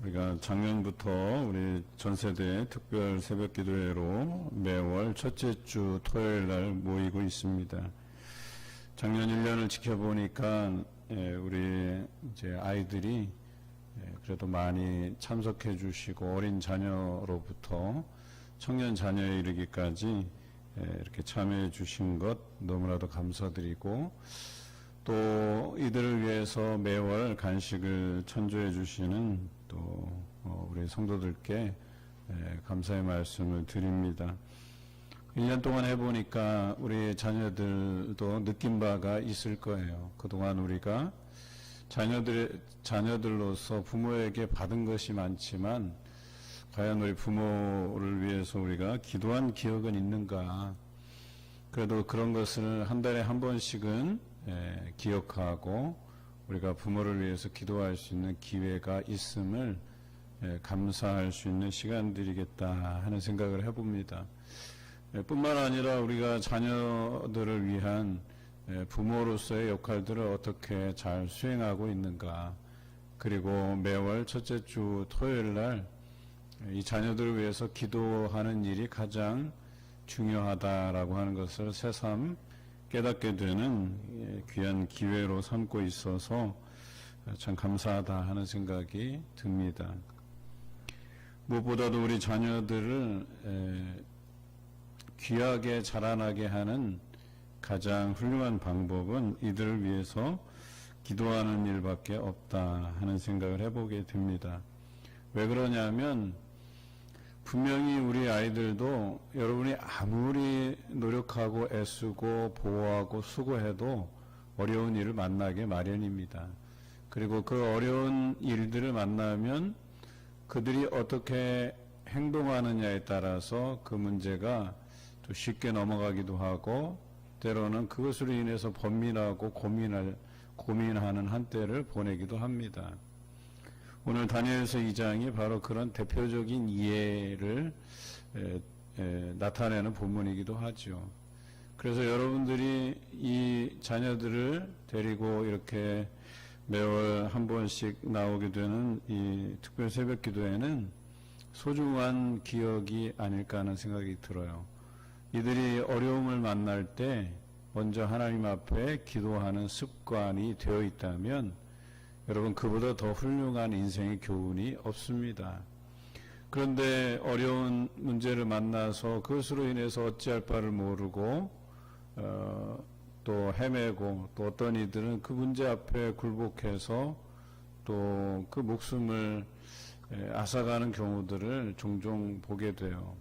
우리가 작년부터 우리 전세대 특별 새벽 기도회로 매월 첫째 주 토요일 날 모이고 있습니다. 작년 1년을 지켜보니까 우리 이제 아이들이 그래도 많이 참석해 주시고 어린 자녀로부터 청년 자녀에 이르기까지 이렇게 참여해 주신 것 너무나도 감사드리고, 또 이들을 위해서 매월 간식을 천조해 주시는 또 우리 성도들께 감사의 말씀을 드립니다. 1년 동안 해보니까 우리 자녀들도 느낀 바가 있을 거예요. 그동안 우리가 자녀들로서 부모에게 받은 것이 많지만 과연 우리 부모를 위해서 우리가 기도한 기억은 있는가? 그래도 그런 것을 한 달에 한 번씩은 기억하고 우리가 부모를 위해서 기도할 수 있는 기회가 있음을 감사할 수 있는 시간들이겠다 하는 생각을 해봅니다. 뿐만 아니라 우리가 자녀들을 위한 부모로서의 역할들을 어떻게 잘 수행하고 있는가, 그리고 매월 첫째 주 토요일 날 이 자녀들을 위해서 기도하는 일이 가장 중요하다라고 하는 것을 새삼 깨닫게 되는 귀한 기회로 삼고 있어서 참 감사하다 하는 생각이 듭니다. 무엇보다도 우리 자녀들을 귀하게 자라나게 하는 가장 훌륭한 방법은 이들을 위해서 기도하는 일밖에 없다 하는 생각을 해보게 됩니다. 왜 그러냐면 분명히 우리 아이들도 여러분이 아무리 노력하고 애쓰고 보호하고 수고해도 어려운 일을 만나게 마련입니다. 그리고 그 어려운 일들을 만나면 그들이 어떻게 행동하느냐에 따라서 그 문제가 또 쉽게 넘어가기도 하고, 때로는 그것으로 인해서 번민하고 고민하는 한때를 보내기도 합니다. 오늘 다니엘서 2장이 바로 그런 대표적인 예를 나타내는 본문이기도 하죠. 그래서 여러분들이 이 자녀들을 데리고 이렇게 매월 한 번씩 나오게 되는 이 특별 새벽 기도회는 소중한 기억이 아닐까 하는 생각이 들어요. 이들이 어려움을 만날 때 먼저 하나님 앞에 기도하는 습관이 되어 있다면 여러분, 그보다 더 훌륭한 인생의 교훈이 없습니다. 그런데 어려운 문제를 만나서 그것으로 인해서 어찌할 바를 모르고 또 헤매고, 또 어떤 이들은 그 문제 앞에 굴복해서 또 그 목숨을 앗아가는 경우들을 종종 보게 돼요.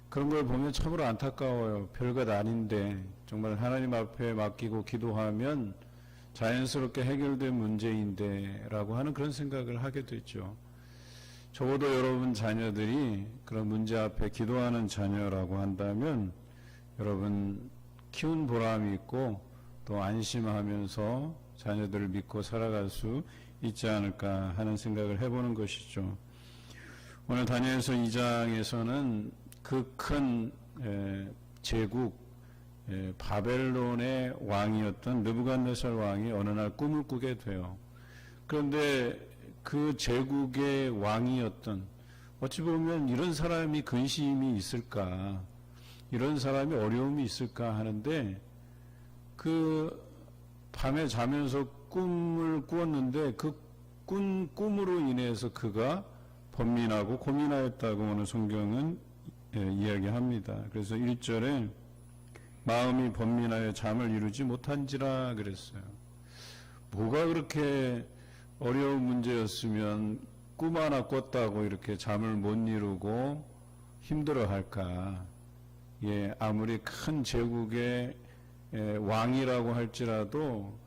그런 걸 보면 참으로 안타까워요. 별것 아닌데 정말 하나님 앞에 맡기고 기도하면 자연스럽게 해결된 문제인데 라고 하는 그런 생각을 하게 되죠. 적어도 여러분 자녀들이 그런 문제 앞에 기도하는 자녀라고 한다면 여러분 키운 보람이 있고 또 안심하면서 자녀들을 믿고 살아갈 수 있지 않을까 하는 생각을 해보는 것이죠. 오늘 다니엘서 2장에서는 그 큰 제국 바벨론의 왕이었던 느부갓네살 왕이 어느 날 꿈을 꾸게 돼요. 그런데 그 제국의 왕이었던, 어찌 보면 이런 사람이 근심이 있을까, 이런 사람이 어려움이 있을까 하는데, 그 밤에 자면서 꿈을 꾸었는데 그 꿈으로 인해서 그가 번민하고 고민하였다고 오늘 성경은 이야기합니다. 그래서 1절에 마음이 번민하여 잠을 이루지 못한지라 그랬어요. 뭐가 그렇게 어려운 문제였으면 꿈 하나 꿨다고 이렇게 잠을 못 이루고 힘들어할까? 아무리 큰 제국의 왕이라고 할지라도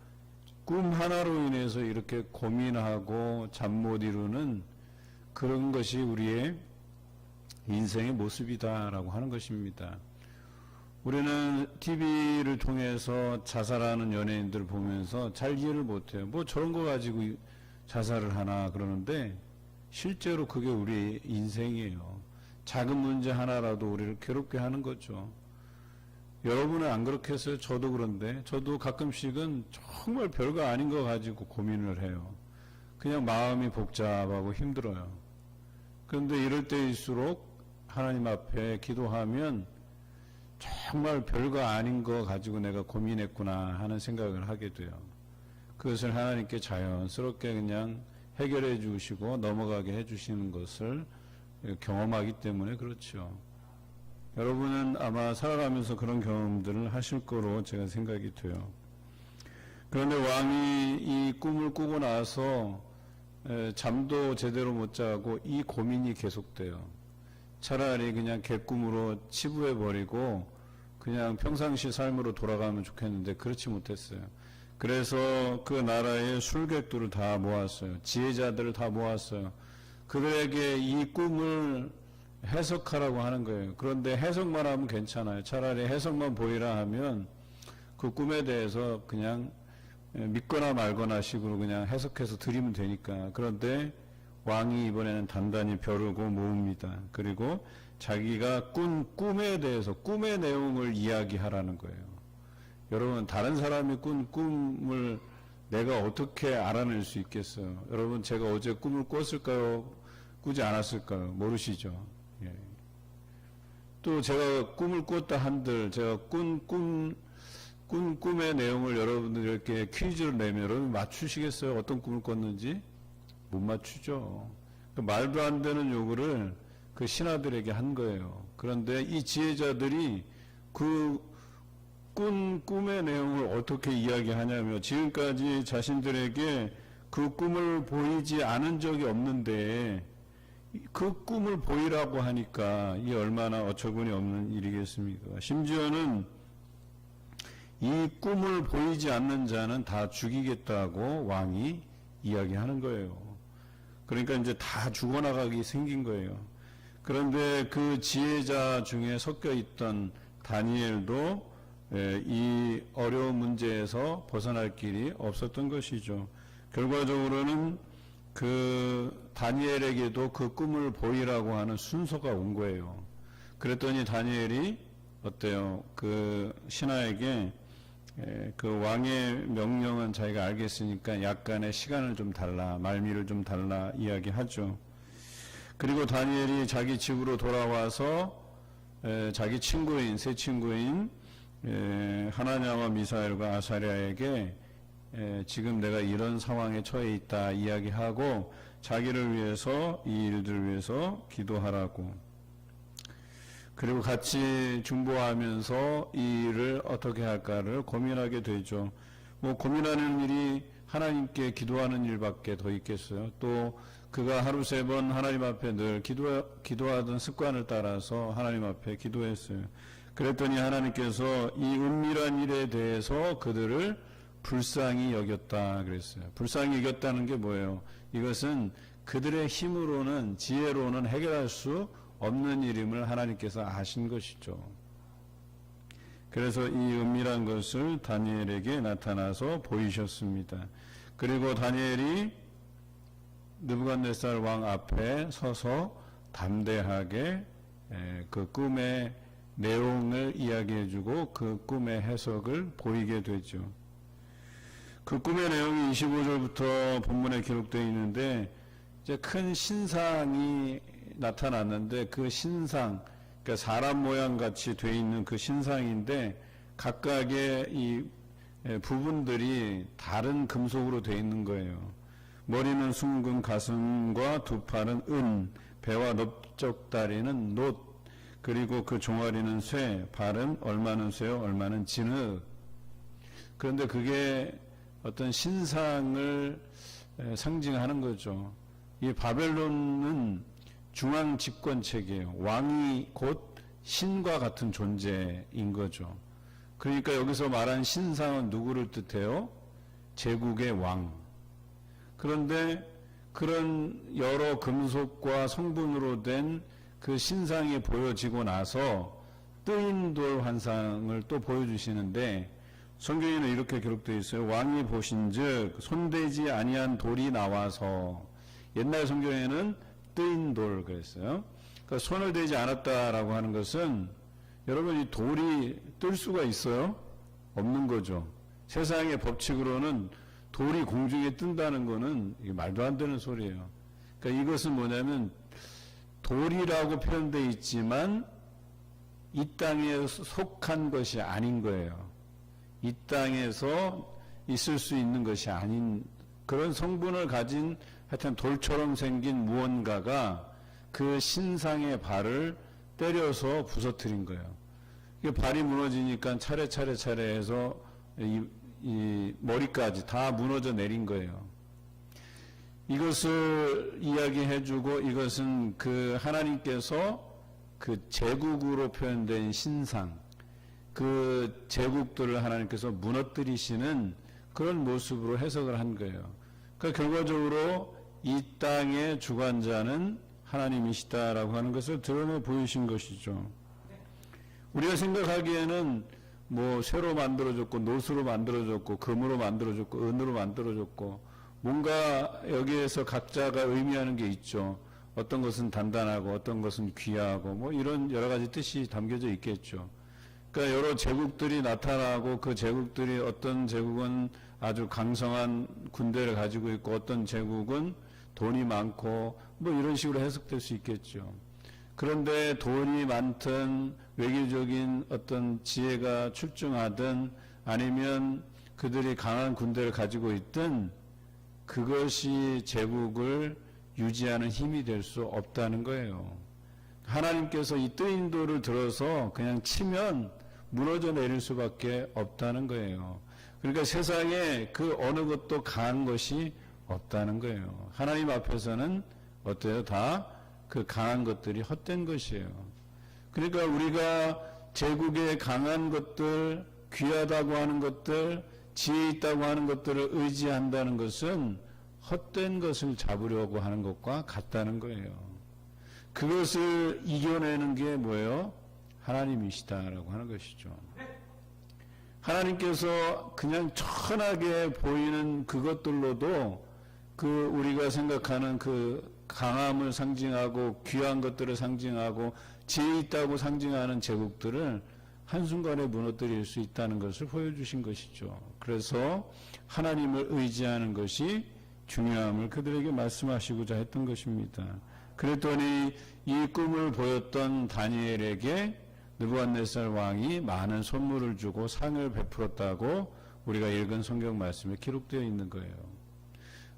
꿈 하나로 인해서 이렇게 고민하고 잠 못 이루는 그런 것이 우리의 인생의 모습이다라고 하는 것입니다. 우리는 TV를 통해서 자살하는 연예인들을 보면서 잘 이해를 못해요. 뭐 저런 거 가지고 자살을 하나 그러는데 실제로 그게 우리 인생이에요. 작은 문제 하나라도 우리를 괴롭게 하는 거죠. 여러분은 안 그렇게 했어요? 저도 그런데 저도 가끔씩은 정말 별거 아닌 거 가지고 고민을 해요. 그냥 마음이 복잡하고 힘들어요. 그런데 이럴 때일수록 하나님 앞에 기도하면 정말 별거 아닌 거 가지고 내가 고민했구나 하는 생각을 하게 돼요. 그것을 하나님께 자연스럽게 그냥 해결해 주시고 넘어가게 해 주시는 것을 경험하기 때문에 그렇죠. 여러분은 아마 살아가면서 그런 경험들을 하실 거로 제가 생각이 돼요. 그런데 왕이 이 꿈을 꾸고 나서 잠도 제대로 못 자고 이 고민이 계속돼요. 차라리 그냥 개꿈으로 치부해버리고 그냥 평상시 삶으로 돌아가면 좋겠는데 그렇지 못했어요. 그래서 그 나라의 술객들을 다 모았어요. 지혜자들을 다 모았어요. 그들에게 이 꿈을 해석하라고 하는 거예요. 그런데 해석만 하면 괜찮아요. 차라리 해석만 보이라 하면 그 꿈에 대해서 그냥 믿거나 말거나 식으로 그냥 해석해서 드리면 되니까. 그런데 왕이 이번에는 단단히 벼르고 모읍니다. 그리고 자기가 꾼 꿈에 대해서 꿈의 내용을 이야기하라는 거예요. 여러분, 다른 사람이 꾼 꿈을 내가 어떻게 알아낼 수 있겠어요? 여러분, 제가 어제 꿈을 꿨을까요? 꾸지 않았을까요? 모르시죠? 예. 또 제가 꿈을 꿨다 한들 제가 꾼 꿈의 내용을 여러분들 이렇게 퀴즈를 내면 여러분 맞추시겠어요? 어떤 꿈을 꿨는지? 못 맞추죠. 그 말도 안 되는 요구를 그 신하들에게 한 거예요. 그런데 이 지혜자들이 그 꿈의 내용을 어떻게 이야기하냐면 지금까지 자신들에게 그 꿈을 보이지 않은 적이 없는데 그 꿈을 보이라고 하니까 이 얼마나 어처구니 없는 일이겠습니까? 심지어는 이 꿈을 보이지 않는 자는 다 죽이겠다고 왕이 이야기하는 거예요. 그러니까 이제 다 죽어나가기 생긴 거예요. 그런데 그 지혜자 중에 섞여 있던 다니엘도 이 어려운 문제에서 벗어날 길이 없었던 것이죠. 결과적으로는 그 다니엘에게도 그 꿈을 보이라고 하는 순서가 온 거예요. 그랬더니 다니엘이 어때요? 그 신하에게 그 왕의 명령은 자기가 알겠으니까 약간의 시간을 좀 달라, 말미를 좀 달라 이야기하죠. 그리고 다니엘이 자기 집으로 돌아와서 자기 친구인, 세 친구인 하나냐와 미사엘과 아사랴에게 지금 내가 이런 상황에 처해 있다 이야기하고 자기를 위해서 이 일들을 위해서 기도하라고. 그리고 같이 중보하면서 이 일을 어떻게 할까를 고민하게 되죠. 뭐 고민하는 일이 하나님께 기도하는 일밖에 더 있겠어요. 또 그가 하루 3번 하나님 앞에 늘 기도하던 습관을 따라서 하나님 앞에 기도했어요. 그랬더니 하나님께서 이 은밀한 일에 대해서 그들을 불쌍히 여겼다 그랬어요. 불쌍히 여겼다는 게 뭐예요? 이것은 그들의 힘으로는 지혜로는 해결할 수 없는 일임을 하나님께서 아신 것이죠. 그래서 이 은밀한 것을 다니엘에게 나타나서 보이셨습니다. 그리고 다니엘이 느부갓네살 왕 앞에 서서 담대하게 그 꿈의 내용을 이야기해주고 그 꿈의 해석을 보이게 되죠. 그 꿈의 내용이 25절부터 본문에 기록되어 있는데 이제 큰 신상이 나타났는데 그 신상, 그러니까 사람 모양 같이 되어 있는 그 신상인데 각각의 이 부분들이 다른 금속으로 되어 있는 거예요. 머리는 순금, 가슴과 두 팔은 은, 배와 넓적다리는 놋, 그리고 그 종아리는 쇠, 발은 얼마는 쇠요, 얼마는 진흙. 그런데 그게 어떤 신상을 상징하는 거죠. 이 바벨론은 중앙 집권 체계예요. 왕이 곧 신과 같은 존재인 거죠. 그러니까 여기서 말한 신상은 누구를 뜻해요? 제국의 왕. 그런데 그런 여러 금속과 성분으로 된 그 신상이 보여지고 나서 뜨인 돌 환상을 또 보여주시는데 성경에는 이렇게 기록되어 있어요. 왕이 보신즉 손대지 아니한 돌이 나와서, 옛날 성경에는 뜨인 돌 그랬어요. 그러니까 손을 대지 않았다라고 하는 것은 여러분 이 돌이 뜰 수가 있어요? 없는 거죠. 세상의 법칙으로는 돌이 공중에 뜬다는 거는 이게 말도 안 되는 소리예요. 그러니까 이것은 뭐냐면 돌이라고 표현되어 있지만 이 땅에 속한 것이 아닌 거예요. 이 땅에서 있을 수 있는 것이 아닌 그런 성분을 가진 하여튼 돌처럼 생긴 무언가가 그 신상의 발을 때려서 부서뜨린 거예요. 발이 무너지니까 차례 해서 이 머리까지 다 무너져 내린 거예요. 이것을 이야기해주고 이것은 그 하나님께서 그 제국으로 표현된 신상, 그 제국들을 하나님께서 무너뜨리시는 그런 모습으로 해석을 한 거예요. 그러니까 결과적으로 이 땅의 주관자는 하나님이시다라고 하는 것을 드러내 보이신 것이죠. 우리가 생각하기에는 뭐 쇠로 만들어졌고 노수로 만들어졌고 금으로 만들어졌고 은으로 만들어졌고 뭔가 여기에서 각자가 의미하는 게 있죠. 어떤 것은 단단하고 어떤 것은 귀하고 뭐 이런 여러 가지 뜻이 담겨져 있겠죠. 그러니까 여러 제국들이 나타나고 그 제국들이 어떤 제국은 아주 강성한 군대를 가지고 있고 어떤 제국은 돈이 많고 뭐 이런 식으로 해석될 수 있겠죠. 그런데 돈이 많든 외교적인 어떤 지혜가 출중하든 아니면 그들이 강한 군대를 가지고 있든 그것이 제국을 유지하는 힘이 될 수 없다는 거예요. 하나님께서 이 뜨인 돌을 들어서 그냥 치면 무너져 내릴 수밖에 없다는 거예요. 그러니까 세상에 그 어느 것도 강한 것이 없다는 거예요. 하나님 앞에서는 어때요? 다 그 강한 것들이 헛된 것이에요. 그러니까 우리가 제국의 강한 것들, 귀하다고 하는 것들, 지혜 있다고 하는 것들을 의지한다는 것은 헛된 것을 잡으려고 하는 것과 같다는 거예요. 그것을 이겨내는 게 뭐예요? 하나님이시다라고 하는 것이죠. 하나님께서 그냥 천하게 보이는 그것들로도 그 우리가 생각하는 그 강함을 상징하고 귀한 것들을 상징하고 지혜 있다고 상징하는 제국들을 한순간에 무너뜨릴 수 있다는 것을 보여주신 것이죠. 그래서 하나님을 의지하는 것이 중요함을 그들에게 말씀하시고자 했던 것입니다. 그랬더니 이 꿈을 보였던 다니엘에게 느부갓네살 왕이 많은 선물을 주고 상을 베풀었다고 우리가 읽은 성경 말씀에 기록되어 있는 거예요.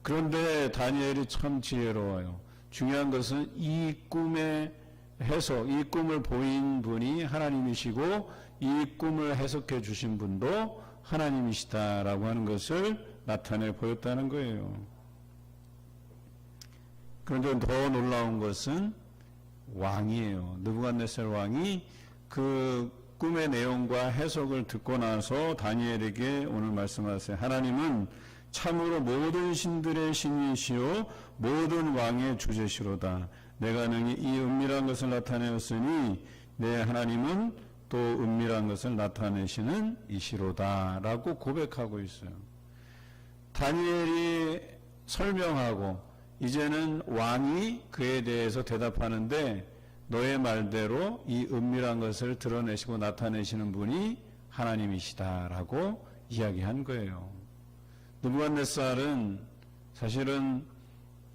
그런데 다니엘이 참 지혜로워요. 중요한 것은 이 꿈의 해석, 이 꿈을 보인 분이 하나님이시고 이 꿈을 해석해 주신 분도 하나님이시다라고 하는 것을 나타내 보였다는 거예요. 그런데 더 놀라운 것은 왕이에요. 느부갓네살 왕이 그 꿈의 내용과 해석을 듣고 나서 다니엘에게 오늘 말씀하세요. 하나님은 참으로 모든 신들의 신이시요 모든 왕의 주제시로다. 내가 능히 이 은밀한 것을 나타내었으니 내 하나님은 또 은밀한 것을 나타내시는 이시로다 라고 고백하고 있어요. 다니엘이 설명하고 이제는 왕이 그에 대해서 대답하는데 너의 말대로 이 은밀한 것을 드러내시고 나타내시는 분이 하나님이시다라고 이야기한 거예요. 느부갓네살은 사실은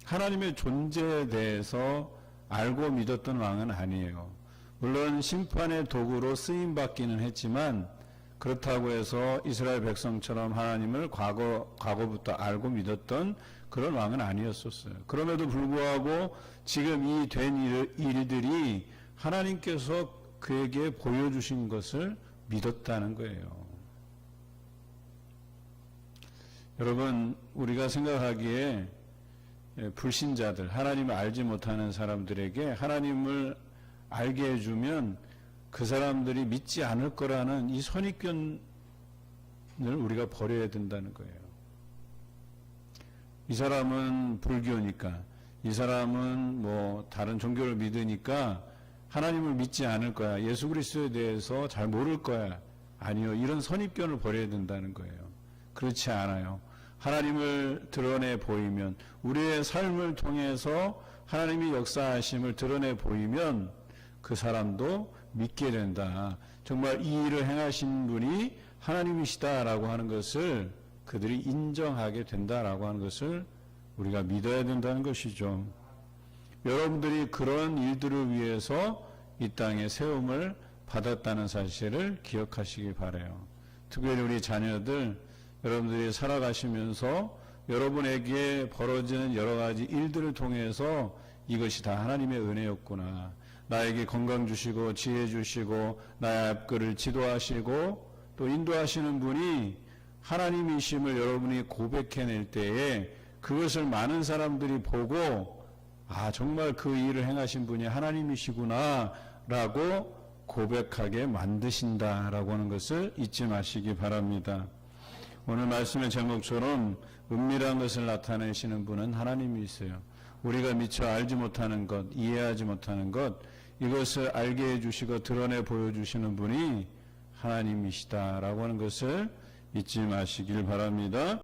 하나님의 존재에 대해서 알고 믿었던 왕은 아니에요. 물론 심판의 도구로 쓰임받기는 했지만 그렇다고 해서 이스라엘 백성처럼 하나님을 과거부터 알고 믿었던 그런 왕은 아니었었어요. 그럼에도 불구하고 지금 이 된 일들이 하나님께서 그에게 보여주신 것을 믿었다는 거예요. 여러분, 우리가 생각하기에 불신자들, 하나님을 알지 못하는 사람들에게 하나님을 알게 해주면 그 사람들이 믿지 않을 거라는 이 선입견을 우리가 버려야 된다는 거예요. 이 사람은 불교니까, 이 사람은 뭐 다른 종교를 믿으니까 하나님을 믿지 않을 거야. 예수 그리스도에 대해서 잘 모를 거야. 아니요. 이런 선입견을 버려야 된다는 거예요. 그렇지 않아요. 하나님을 드러내 보이면, 우리의 삶을 통해서 하나님이 역사하심을 드러내 보이면 그 사람도 믿게 된다. 정말 이 일을 행하신 분이 하나님이시다라고 하는 것을 그들이 인정하게 된다라고 하는 것을 우리가 믿어야 된다는 것이죠. 여러분들이 그런 일들을 위해서 이 땅에 세움을 받았다는 사실을 기억하시기 바라요. 특별히 우리 자녀들, 여러분들이 살아가시면서 여러분에게 벌어지는 여러 가지 일들을 통해서 이것이 다 하나님의 은혜였구나. 나에게 건강 주시고 지혜 주시고 나의 앞길을 지도하시고 또 인도하시는 분이 하나님이심을 여러분이 고백해낼 때에 그것을 많은 사람들이 보고 정말 그 일을 행하신 분이 하나님이시구나 라고 고백하게 만드신다라고 하는 것을 잊지 마시기 바랍니다. 오늘 말씀의 제목처럼 은밀한 것을 나타내시는 분은 하나님이세요. 우리가 미처 알지 못하는 것, 이해하지 못하는 것, 이것을 알게 해주시고 드러내 보여주시는 분이 하나님이시다라고 하는 것을 잊지 마시길 바랍니다.